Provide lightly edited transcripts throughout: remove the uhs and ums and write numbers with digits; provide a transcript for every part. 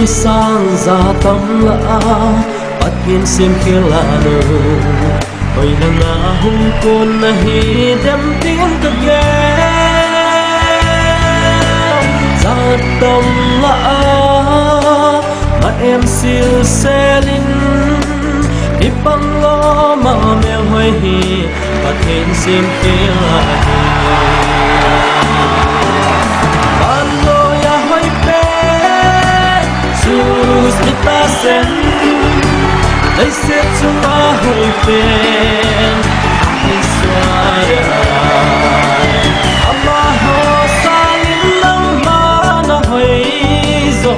sang za tâm la bắt hiên sim kia là nụ ôi na nga hung côn na hi đem tiếng cơ ghé za tâm la mà em siêu xe linh đi băng lo mà mèo hơi hi bắt hiên sim kia là ta sen lấy xếp cho ta hồi phèn ai xóa đời amma ho sa linh nắng ma na hồi rồi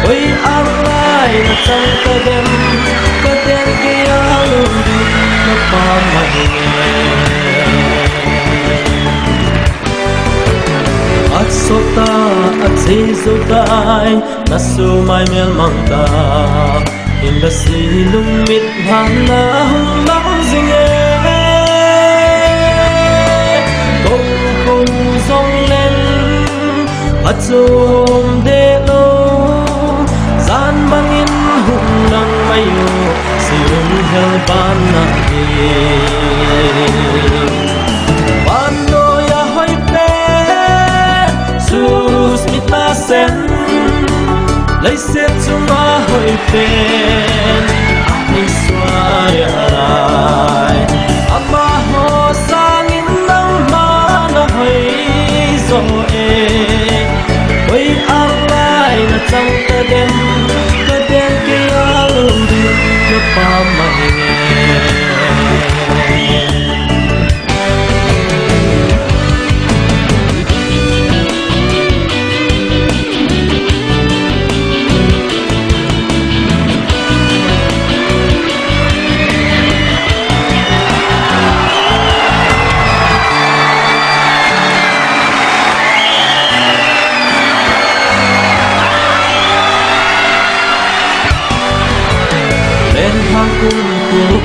ôi ăn lại là trong ta đêm kia luôn đi nó pa mày at sota at zizultai na sumay mel mangta inda silung mit hana hung lang zinge kong kong zong lên at zoom de lo zan bangin hung lang mayo silung hel ban na ta sen lấy xếp cho má hồi phèn ai xóa đời amma ho sang in nắng má na hồi rồi ôi ăn lại là trong ta đêm kia luôn đi nó pa mày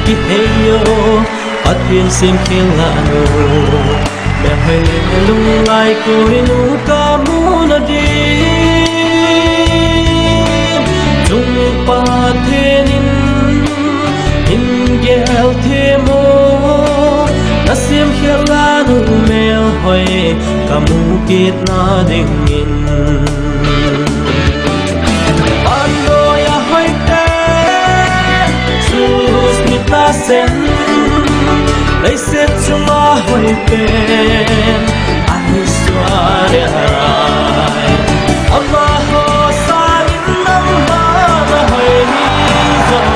ki heyo at hiên sim kia là nụ mẹ hơi lên lung lại cối nụ ca mu na đi chung pa thế in gel thế mô na sim kia là nụ mẹ hơi ca mu kít na ding in ta sen lấy xếp cho má hồi phèn ai xóa đời amma ho sa in nắng má na hồi rồi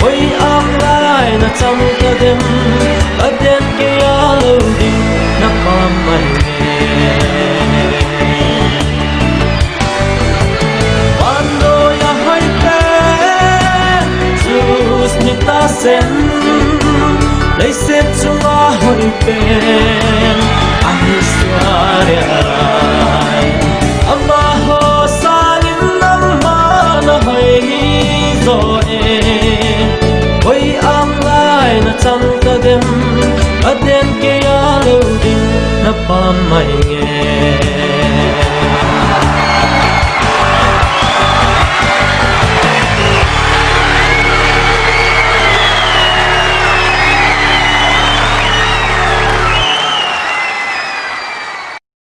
ôi am lại na trong ta đêm kia lâu đi na pa mày ta sen lấy xếp cho má hồi phèn ai xóa đời amma ho sa in nắng má na hồi rồi ôi am lại na trong ta đêm kia lâu đi na pa mày